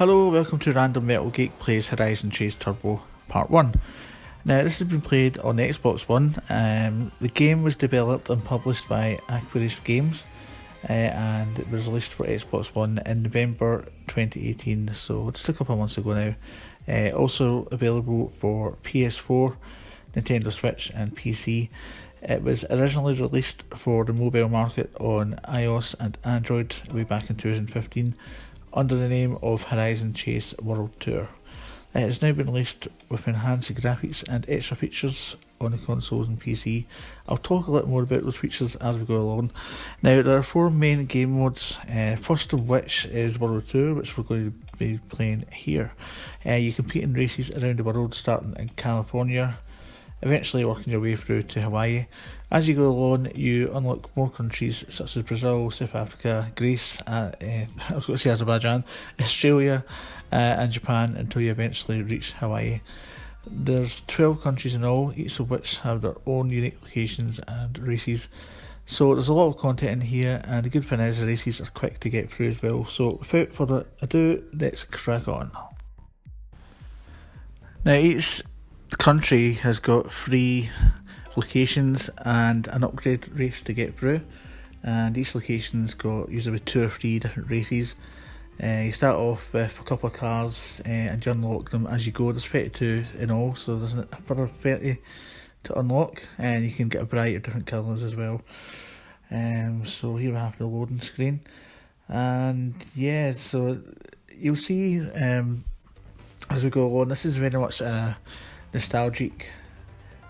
Hello, welcome to Random Metal Geek Plays Horizon Chase Turbo Part 1. Now, this has been played on the Xbox One. The game was developed and published by Aquarius Games, and it was released for Xbox One in November 2018, so just a couple of months ago now. Also available for PS4, Nintendo Switch and PC. It was originally released for the mobile market on iOS and Android way back in 2015 under the name of Horizon Chase World Tour. It has now been released with enhanced graphics and extra features on the consoles and PC. I'll talk a little more about those features as we go along. Now, there are 4 main game modes, first of which is World Tour, which we're going to be playing here. You compete in races around the world, starting in California, eventually working your way through to Hawaii. As you go along, you unlock more countries such as Brazil, South Africa, Greece, I was going to say Azerbaijan, Australia and Japan until you eventually reach Hawaii. There's 12 countries in all, each of which have their own unique locations and races. So there's a lot of content in here, and the good thing is the races are quick to get through as well. So without further ado, let's crack on. Now, each country has got 3 locations and an upgrade race to get through, and each location's got usually 2 or 3 different races. You start off with a couple of cars and you unlock them as you go. There's 32 in all, so there's a further 30 to unlock, and you can get a variety of different colours as well. So here we have the loading screen, and yeah, so you'll see as we go along, this is very much a nostalgic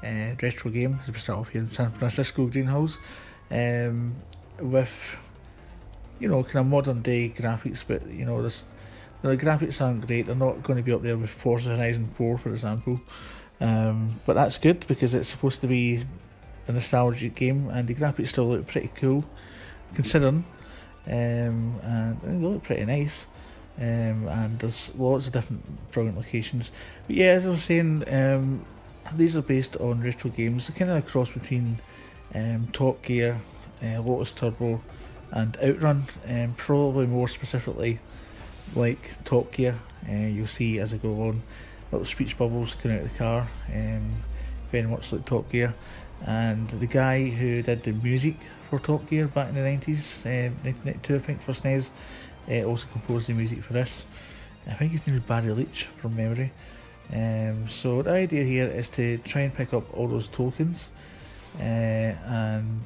retro game. As we start off here in San Francisco greenhouse, with kind of modern day graphics, but the graphics aren't great. They're not going to be up there with Forza Horizon 4, for example, but that's good because it's supposed to be a nostalgic game, and the graphics still look pretty cool considering, and they look pretty nice. And there's lots of different brilliant locations. But yeah, as I was saying, these are based on retro games. They're kind of a cross between Top Gear, Lotus Turbo and Outrun, probably more specifically like Top Gear. You'll see as I go along little speech bubbles coming out of the car, very much like Top Gear. And the guy who did the music for Top Gear back in the 90s, 1992 I think, for SNES, also composed the music for this. I think his name is Barry Leach from memory. So the idea here is to try and pick up all those tokens, and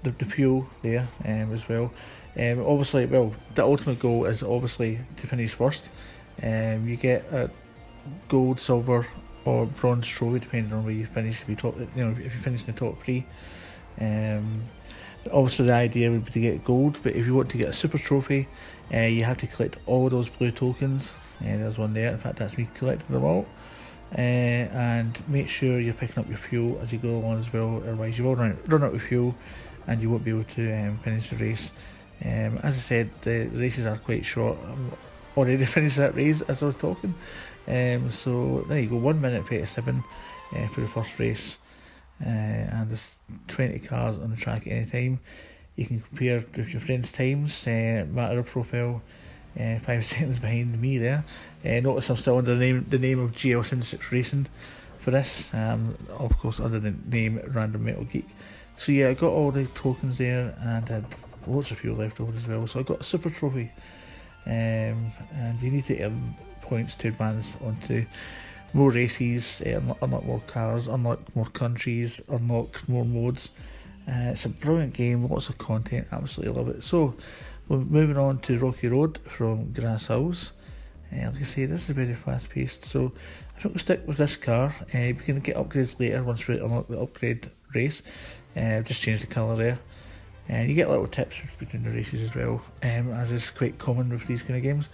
the fuel there as well. Obviously, well, the ultimate goal is obviously to finish first. You get a gold, silver, or bronze trophy depending on where you finish. If you finish in the top 3. Obviously the idea would be to get gold, but if you want to get a super trophy, you have to collect all those blue tokens. There's one there, in fact that's me collecting them all. And make sure you're picking up your fuel as you go along as well, otherwise you will run out of fuel and you won't be able to finish the race. As I said, the races are quite short. I'm already finished that race as I was talking. So there you go, 1 minute 37 for the first race. And there's 20 cars on the track at any time. You can compare with your friends' times. Matter of profile, 5 seconds behind me there. Notice I'm still under the name of GL76 Racing for this, of course under the name Random Metal Geek. So yeah, I got all the tokens there and had lots of fuel left over as well. So I got a super trophy, and you need to earn points to advance onto more races, unlock more cars, unlock more countries, unlock more modes. It's a brilliant game, lots of content, absolutely love it. So we're moving on to Rocky Road from Grass Hills. Like I say, this is very fast paced, so I think we'll stick with this car. We can get upgrades later once we unlock the upgrade race. Just change the colour there. And you get little tips between the races as well, as is quite common with these kind of games.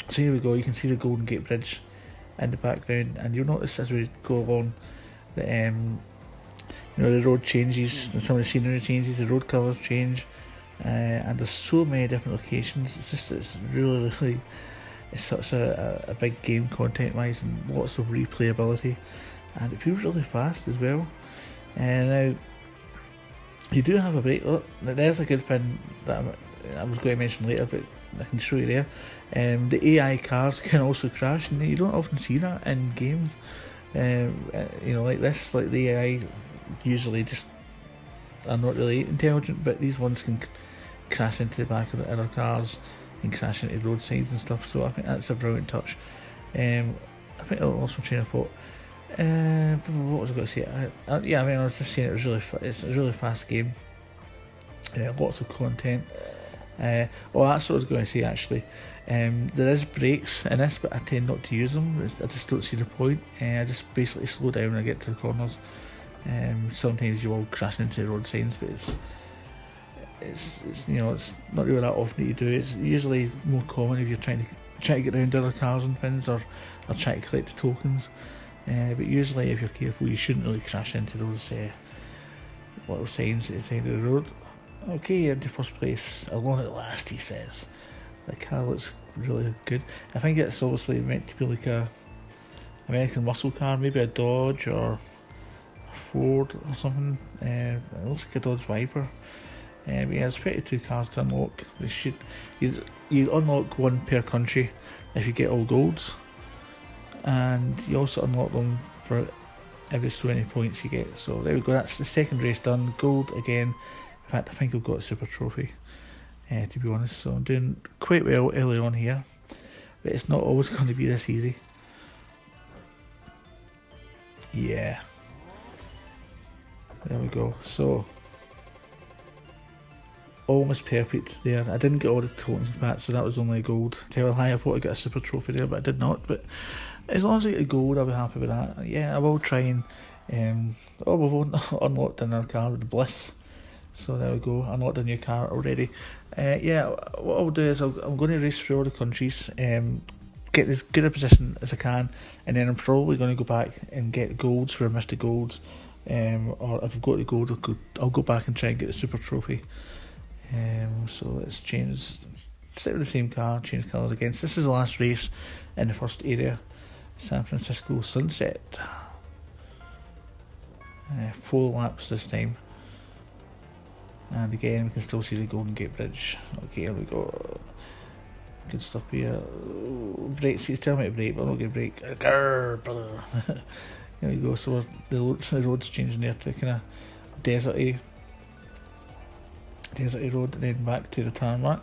So here we go, you can see the Golden Gate Bridge in the background, and you'll notice as we go along that the road changes and some of the scenery changes, the road colours change, and there's so many different locations. It's really it's such a big game content wise, and lots of replayability, and it feels really fast as well. Now you do have a brake. There's a good thing that I was going to mention later, but I can show you there. The AI cars can also crash, and you don't often see that in games. Like this, like the AI usually just are not really intelligent, but these ones can crash into the back of other cars and crash into roadsides and stuff. So I think that's a brilliant touch. I think I lost my train of thought. What was I going to say? I was just saying it's a really fast game. Lots of content. That's what I was going to say actually. There is brakes in this, but I tend not to use them. I just don't see the point. I just basically slow down when I get to the corners. Sometimes you will crash into the road signs, but it's not really that often that you do it. It's usually more common if you're trying to get around other cars and things, or trying to collect the tokens. But usually, if you're careful, you shouldn't really crash into those little signs at the side of the road. Okay, into first place, alone at last, he says. The car looks really good. I think it's obviously meant to be like a American muscle car, maybe a Dodge or a Ford or something. It looks like a Dodge Viper. But yeah, there's 32 cars to unlock. You unlock one per country if you get all golds, and you also unlock them for every so many points you get. So there we go, that's the second race done. Gold again. In fact, I think I've got a super trophy, to be honest. So I'm doing quite well early on here, but it's not always going to be this easy. Yeah, there we go. So almost perfect there. I didn't get all the tokens in fact, so that was only a gold. Tell a lie, I thought I got a super trophy there, but I did not. But as long as I get a gold, I'll be happy with that. Yeah, I will try and we've unlocked another car with the Bliss. So there we go, unlocked a new car already. What I'll do is I'm going to race through all the countries, get as good a position as I can, and then I'm probably going to go back and get golds where I missed the golds, or if I've got the gold, I'll go back and try and get the super trophy. So let's change, stick with the same car, change colours again. So this is the last race in the first area, San Francisco Sunset. 4 laps this time. And again, we can still see the Golden Gate Bridge. Okay, here we go. Good stuff here. Brake, he's telling me to brake, but I'm not going to brake. Grrr, here we go. So the road's changing there to kind of deserty road, and then back to the tarmac.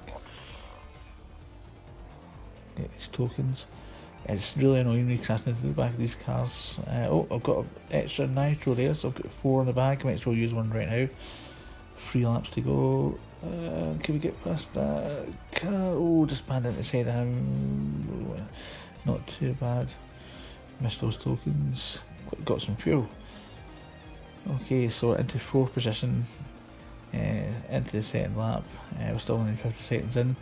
Get these tokens. It's really annoying me crashing into the back of these cars. I've got an extra nitro there, so I've got 4 in the bag. I might as well use one right now. 3 laps to go. Can we get past that car? Just banned into the side of him. Not too bad. Missed those tokens. Got some fuel. Okay, so into 4th position. Into the second lap. We're still only 50 seconds in.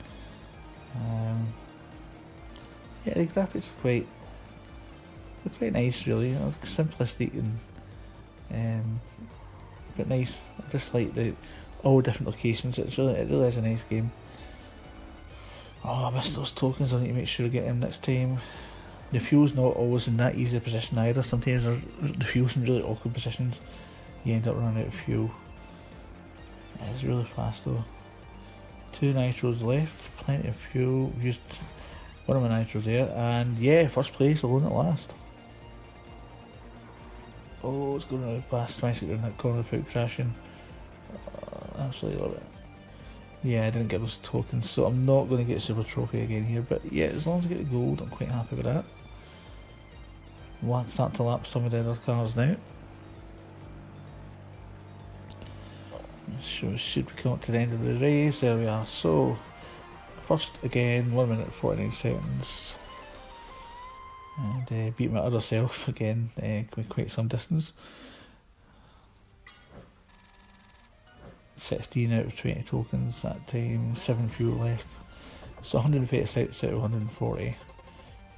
The graphics are quite nice, really. Simplistic and but nice. I just like all different locations. It really is a nice game. I missed those tokens. I need to make sure I get them next time. The fuel's not always in that easy a position either. Sometimes the fuel's in really awkward positions. You end up running out of fuel. It's really fast though. 2 nitros left, plenty of fuel. Used one of my nitros there, and yeah, first place, alone at last. It's going really fast. Trying to get in that corner without crashing. Absolutely love it. Yeah, I didn't get those tokens, so I'm not going to get a super trophy again here. But yeah, as long as I get the gold, I'm quite happy with that. We'll start to lap some of the other cars now. So we should be coming to the end of the race. There we are. So first again, 1 minute 49 seconds. And beat my other self again with quite some distance. 16 out of 20 tokens that time, 7 fuel left. So 136 out of 140.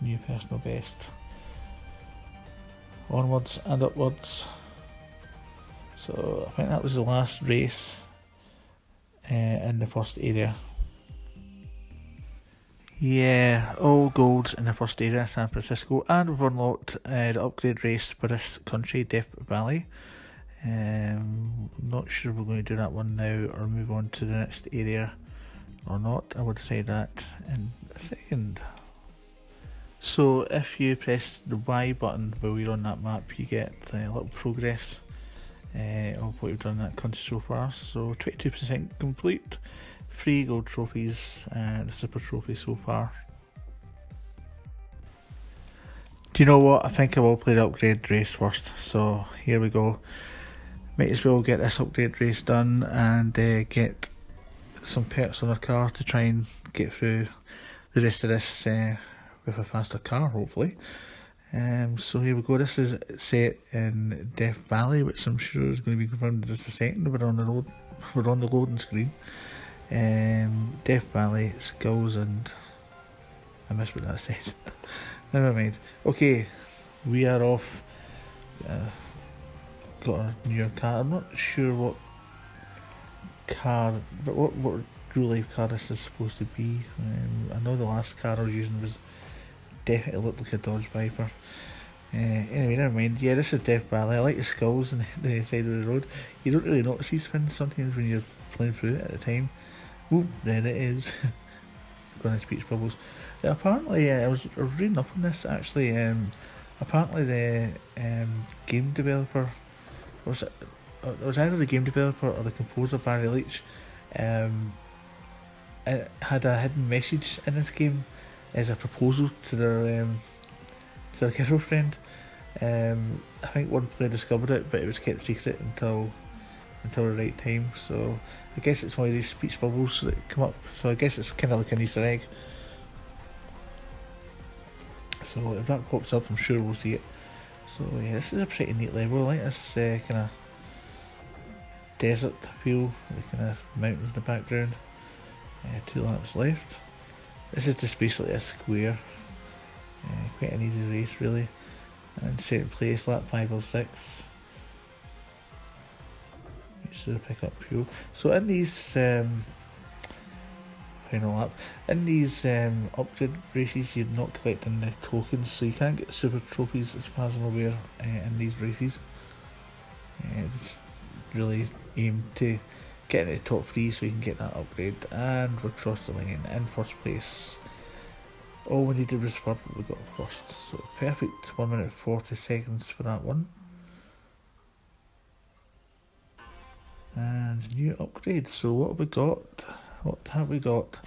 New personal best. Onwards and upwards. So I think that was the last race in the first area. Yeah, all golds in the first area, San Francisco, and we've unlocked the upgrade race for this country, Death Valley. Not sure we're going to do that one now or move on to the next area or not. I would say that in a second. So if you press the Y button while you're on that map, you get a little progress of what you've done in that country so far. So 22% complete, 3 gold trophies and a super trophy so far. Do you know what? I think I will play the upgrade race first. So here we go. Might as well get this upgrade race done and get some perks on our car to try and get through the rest of this with a faster car, hopefully. So here we go. This is set in Death Valley, which I'm sure is going to be confirmed in just a second. We're on the loading screen. Death Valley, Skulls, and I missed what that said. Never mind. Okay, we are off. Got a new car. I'm not sure what car, but what real life car this is supposed to be. I know the last car I was using was definitely looked like a Dodge Viper. Anyway, never mind. Yeah, this is Death Valley. I like the skulls on the side of the road. You don't really notice these things sometimes when you're playing through it at the time. Oh, there it is. Going to speech bubbles. Apparently, I was reading up on this actually. Apparently, the game developer it was either the game developer or the composer Barry Leach. It had a hidden message in this game as a proposal to their girlfriend. I think one player discovered it, but it was kept secret until the right time. So I guess it's one of these speech bubbles that come up. So I guess it's kind of like an Easter egg. So if that pops up, I'm sure we'll see it. So yeah, this is a pretty neat level. I like this kind of desert feel, the kind of mountains in the background. 2 laps left. This is just basically a square. Quite an easy race really. And second place, lap 5 or 6. Make sure to pick up fuel. So in these final lap, in these upgrade races, you're not collecting the tokens, so you can't get super trophies as far as I'm aware in these races. It's really aimed to get into the top 3 so you can get that upgrade, and we're across the line in first place. All we needed was third, but we got first, so perfect. 1 minute 40 seconds for that one. And new upgrade. So what have we got?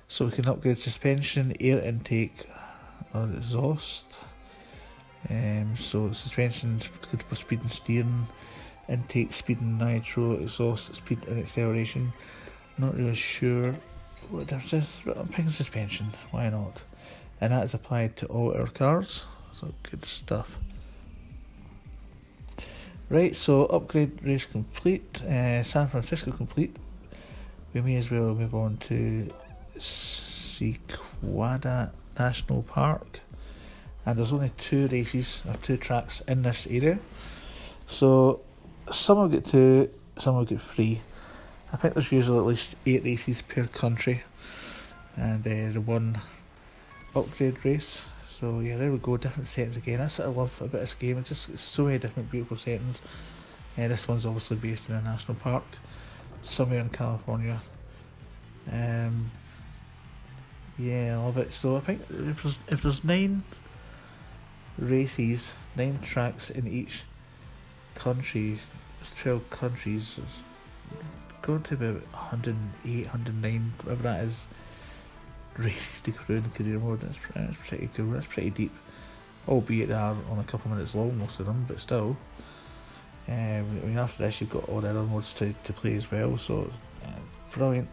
So we can upgrade suspension, air intake, or exhaust. So suspension good for speed and steering, intake speed and nitro, exhaust speed and acceleration. Not really sure what difference is, but I'm picking suspension. Why not? And that is applied to all our cars. So good stuff. Right, so upgrade race complete. San Francisco complete. We may as well move on to Sequoia National Park. And there's only 2 races, or 2 tracks in this area. So some will get 2, some will get 3. I think there's usually at least 8 races per country. And the 1 upgrade race. So yeah, there we go, different settings again. That's what I love about this game. It's just so many different beautiful settings. This one's obviously based in a national park somewhere in California. Yeah, I love it. So I think if there's 9 races, 9 tracks in each country, there's 12 countries, it's going to be about 108, 109, whatever that is, races to go through in the career mode. That's pretty cool. That's pretty deep, albeit they are on a couple of minutes long, most of them, but still. I mean, after this you've got all the other modes to play as well, so brilliant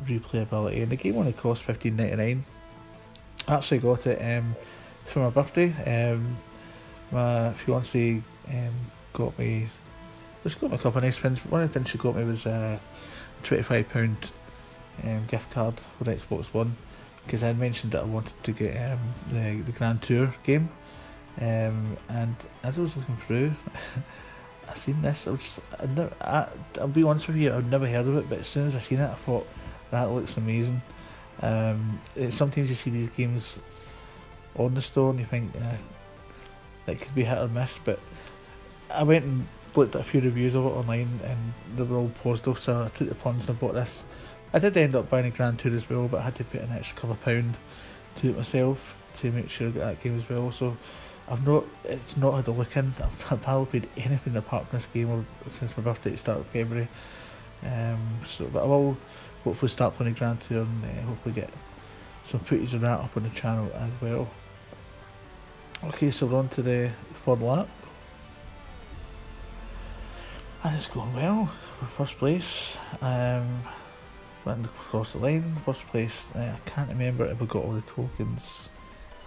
replayability. And the game only cost $15.99. I actually got it for my birthday. My fiance got me a couple of nice things. One of the things she got me was a £25 gift card for Xbox One, because I had mentioned that I wanted to get the Grand Tour game, and as I was looking through, I seen this. I'll be honest with you, I've never heard of it, but as soon as I seen it, I thought that looks amazing. Sometimes you see these games on the store and you think it could be hit or miss, but I went and looked at a few reviews of it online and they were all positive, so I took the plunge and I bought this I did end up buying a Gran Tour as well, but I had to put an extra couple of £2 to it myself to make sure I got that game as well. So it's not had a look in. I've hardly played anything apart from this game since my birthday at the start of February. But I will hopefully start playing a Gran Tour and hopefully get some footage of that up on the channel as well. Okay, so we're on to the third lap. And it's going well. We're first place. Went across the line. First place. I can't remember if we got all the tokens.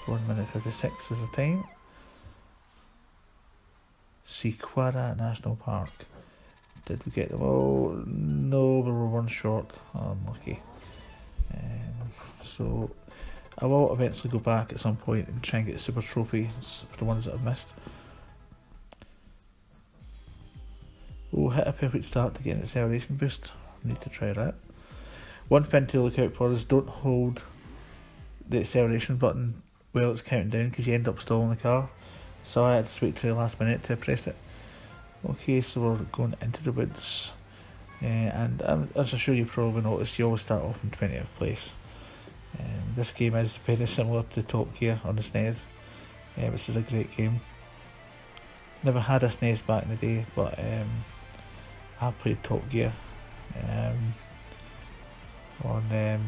1 minute 56 is the time. Sequara National Park. Did we get them all? No, we were one short. Unlucky. So I will eventually go back at some point and try and get a super trophy for the ones that I've missed. We'll hit a perfect start to get an acceleration boost. Need to try that. One thing to look out for is don't hold the acceleration button while it's counting down, because you end up stalling the car. So I had to wait till the last minute to press it. Okay, so we're going into the woods. And as I'm sure you probably noticed, you always start off in 20th place. This game is very similar to Top Gear on the SNES, which is a great game. Never had a SNES back in the day, but I played Top Gear on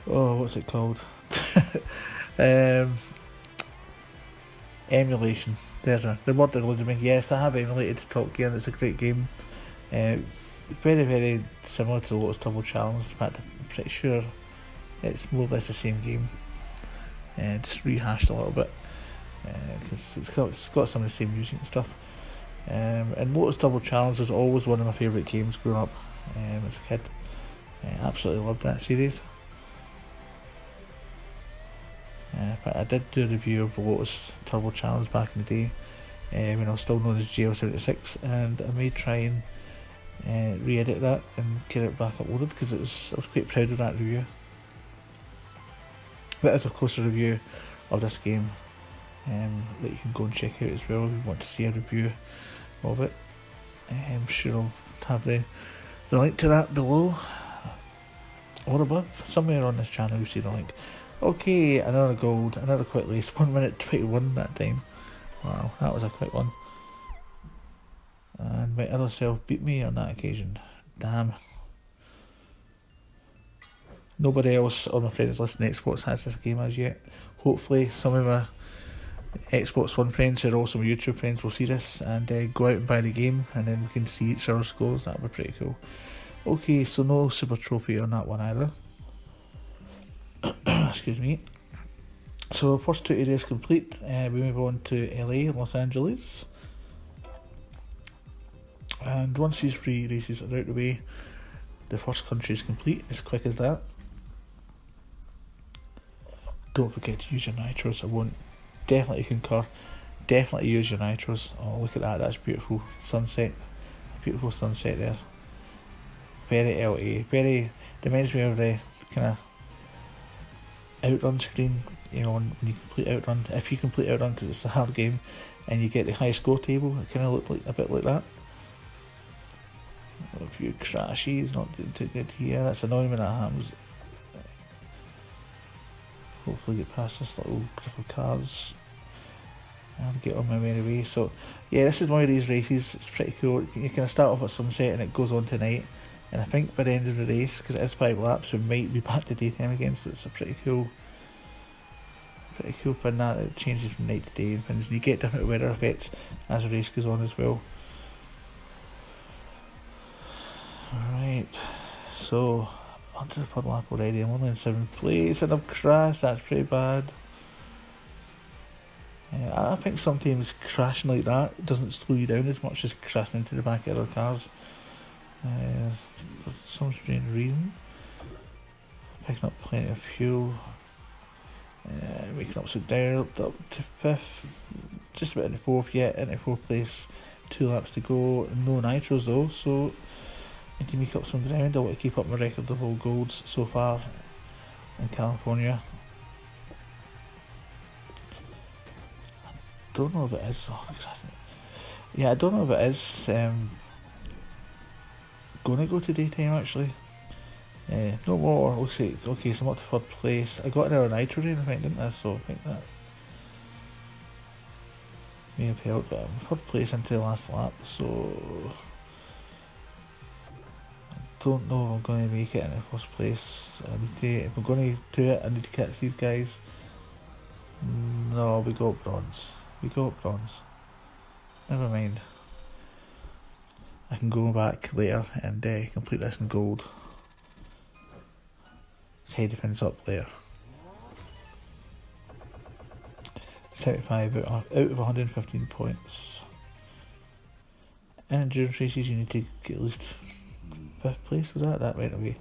what's it called? Emulation. There's the word that eluded me. Yes, I have emulated Top Gear and it's a great game. Very, very similar to Lotus Turbo Challenge. In fact, I'm pretty sure it's more or less the same game. Just rehashed a little bit. Because it's got some of the same music and stuff. And Lotus Turbo Challenge was always one of my favourite games growing up as a kid. Absolutely loved that series. But I did do a review of Lotus Turbo Challenge back in the day when I was still known as GL76, and I may try and re-edit that and get it back uploaded, because I was quite proud of that review. That is of course a review of this game that you can go and check out as well if you want to see a review of it. I'm sure I'll have the link to that below or above. Somewhere on this channel you'll see the link. Okay, another gold, another quick race, 1 minute 21 that time. Wow, that was a quick one. And my other self beat me on that occasion. Damn. Nobody else on my friends list on Xbox has this game as yet. Hopefully some of my Xbox One friends who are also my YouTube friends will see this and go out and buy the game, and then we can see each other's scores. That would be pretty cool. Okay, so no super trophy on that one either. Excuse me. So first two areas complete. We move on to LA, Los Angeles. And once these 3 races are out of the way, the first country is complete. As quick as that. Don't forget to use your nitros. I won't. Definitely concur. Definitely use your nitros. Oh, look at that. That's beautiful sunset. Beautiful sunset there. Very LA. Very reminds me of the kind of outrun screen. You know, when you complete outrun. If you complete outrun, because it's a hard game, and you get the high score table, it kind of looked like a bit like that. A few crashes, not doing too good here. That's annoying when that happens. Hopefully get past this little group of cars and get on my merry way. So yeah, this is one of these races. It's pretty cool. You kind of start off at sunset and it goes on to night, and I think by the end of the race, because it is 5 laps, we might be back to daytime again. So it's a pretty cool thing that it changes from night to day and things, and you get different weather effects as the race goes on as well. Alright, so onto the third lap already. I'm only in 7th place and I've crashed. That's pretty bad. I think sometimes crashing like that doesn't slow you down as much as crashing into the back of other cars. For some strange reason. Picking up plenty of fuel. Making up some down, up to 5th. Just about in the 4th yet, into 4th place. 2 laps to go. No nitros though, so I need to make up some ground. I want to keep up my record of all golds so far in California. I don't know if it is. Yeah, I don't know if it is gonna go to daytime actually. No more. Okay, so I'm up to third place. I got an nitro rain, I think, didn't I? So I think that may have helped, but I'm third place into the last lap, so I don't know if I'm going to make it into first place. If I'm going to do it, I need to catch these guys. No, we got bronze. Never mind. I can go back later and complete this in gold. Tidy pins up there. 75 out of 115 points. In endurance races, you need to get at least 5th place. Was that right away?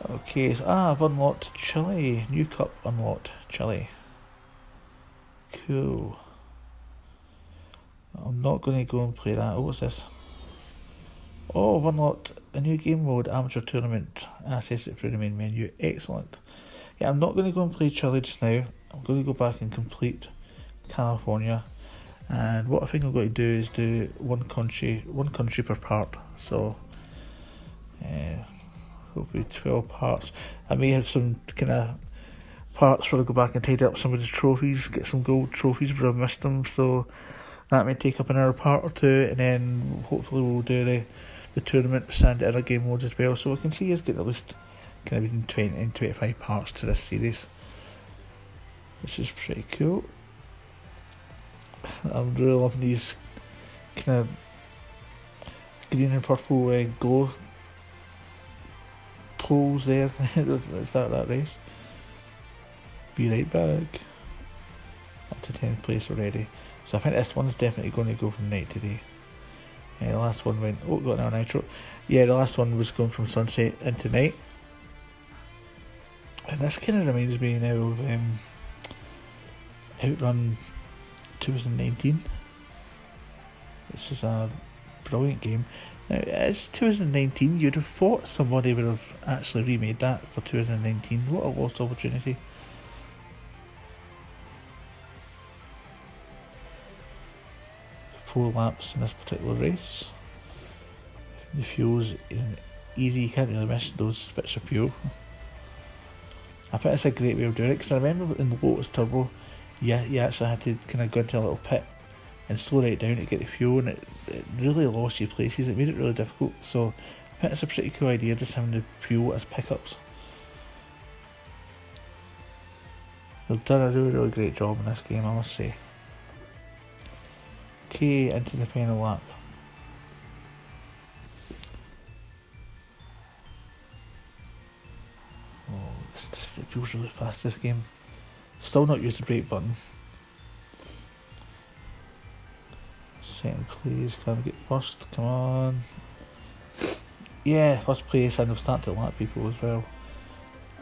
Okay, so I've unlocked Chile. New cup unlocked Chile. Cool. I'm not going to go and play that. Oh, what's this? Oh, I've unlocked a new game mode, amateur tournament. Access it through the main menu. Excellent. Yeah, I'm not going to go and play Chile just now. I'm going to go back and complete California. And what I think I'm going to do is do one country per part. So, hopefully 12 parts. I may have some kind of parts where I go back and tidy up some of the trophies, get some gold trophies where I've missed them. So that may take up another part or two, and then hopefully we'll do the tournament and other game modes as well. So we can see us get at least kind of between 20 and 25 parts to this series. This is pretty cool. I'm really loving these kind of green and purple glow poles there. Let's start that race. Be right back. Up to 10th place already. So I think this one's definitely going to go from night today. The last one went, got an nitro. Yeah, the last one was going from sunset into night. And this kind of reminds me now of Outrun 2019. This is a brilliant game. Now, it's 2019, you'd have thought somebody would have actually remade that for 2019. What a lost opportunity. Four laps in this particular race. The fuel's easy, you can't really miss those bits of fuel. I think it's a great way of doing it, because I remember in the Lotus Turbo, you actually had to kind of go into a little pit and slow right down to get the fuel, and it really lost you places. It made it really difficult. So I think it's a pretty cool idea, just having the fuel as pickups. They've done a really great job in this game, I must say. Okay, into the final lap. It feels really fast, this game. Still not used the brake button. Second place, can we get first? Come on. Yeah, first place, and I'm starting to lap people as well.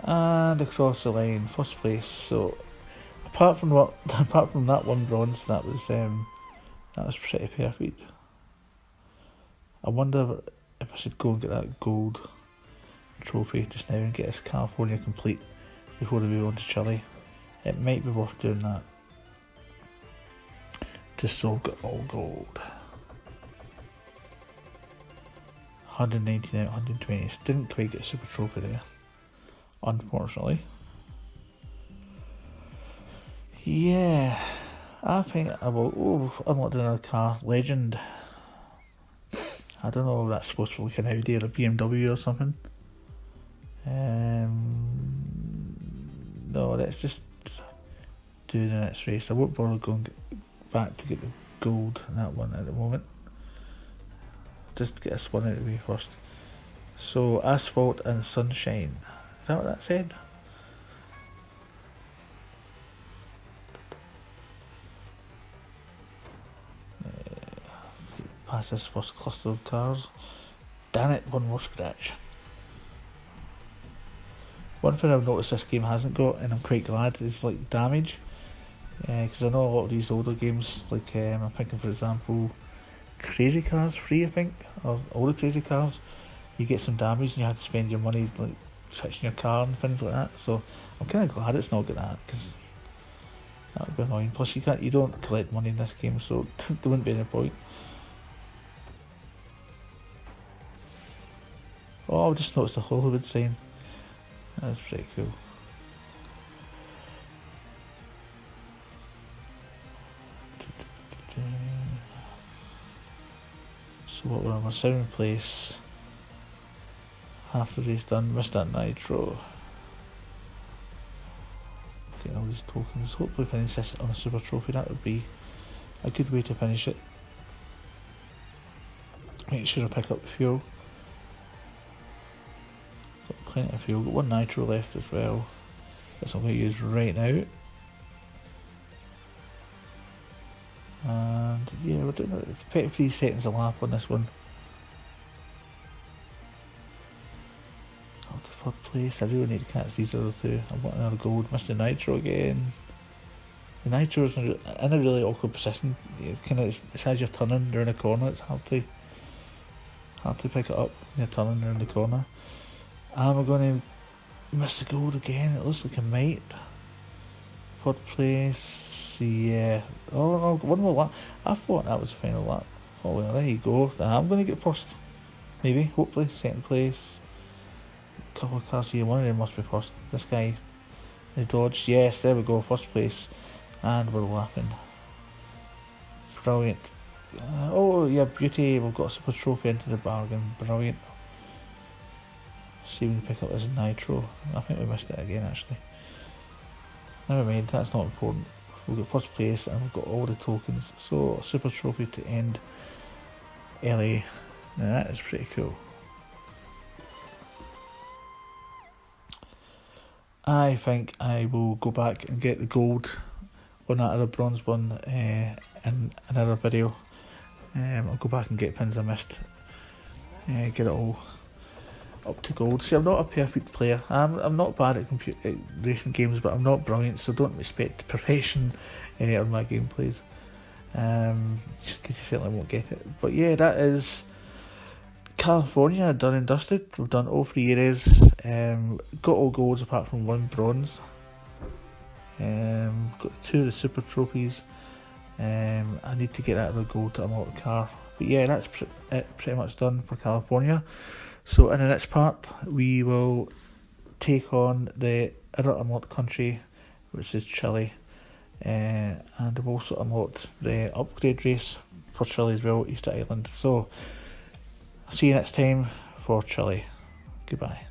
And across the line, first place. So apart from that one bronze, that was pretty perfect. I wonder if I should go and get that gold trophy just now and get this California complete before we move on to Chile. It might be worth doing that. Just so I've got all gold. 119 out of 120. Didn't quite get a super trophy there, unfortunately. Yeah, I think I will. Unlocked another car. Legend. I don't know if that's supposed to be like an Audi or a BMW or something. No, let's just do the next race. I won't bother going back to get the gold in that one at the moment. Just get this one out of the way first. So, asphalt and sunshine. Is that what that said? Past this first cluster of cars. Damn it, one more scratch. One thing I've noticed this game hasn't got, and I'm quite glad, is like damage. Because I know a lot of these older games, like I'm thinking for example, Crazy Cars 3 I think, or all the Crazy Cars, you get some damage and you have to spend your money like fixing your car and things like that. So I'm kind of glad it's not got that, because that would be annoying. Plus you don't collect money in this game, so there wouldn't be any point. Oh, I just noticed the Hollywood sign. That's pretty cool. So what we're on, we're 7th place. Half the race done, missed that nitro. Getting all these tokens. Hopefully finish this on a super trophy, that would be a good way to finish it. Make sure I pick up fuel. Got plenty of fuel, got 1 nitro left as well. That's what I'm going to use right now. And yeah, we're doing it. It's 33 seconds a lap on this one. Up to 3rd place. I really need to catch these other two. I want another gold. Missed the nitro again. The nitro is in a really awkward position. It's as you're turning around a corner. It's hard to pick it up when you're turning around the corner. And we're going to miss the gold again. It looks like I might. 3rd place. Yeah. Oh no, 1 more lap. I thought that was the final lap. Oh well, there you go. I'm going to get first. Maybe, hopefully. 2nd place. A couple of cars here. One of them must be first. This guy, the Dodge. Yes, there we go. 1st place. And we're laughing. Brilliant. Oh yeah, beauty. We've got a super trophy into the bargain. Brilliant. See if we can pick up this nitro. I think we missed it again actually. Never mind, that's not important. We've got 1st place and we've got all the tokens. So super trophy to end LA. Now that is pretty cool. I think I will go back and get the gold on that other bronze one in another video. I'll go back and get pins I missed. Get it all up to gold. See, I'm not a perfect player. I'm not bad at racing games, but I'm not brilliant, so don't expect perfection on my gameplays. Just because you certainly won't get it. But yeah, that is California done and dusted. We've done all 3 areas. Got all golds apart from 1 bronze. Got 2 of the super trophies. I need to get that other gold to unlock the car. But yeah, that's pretty much done for California. So in the next part, we will take on the other unlocked country, which is Chile. And we've also unlocked the upgrade race for Chile as well, Easter Island. So, I'll see you next time for Chile. Goodbye.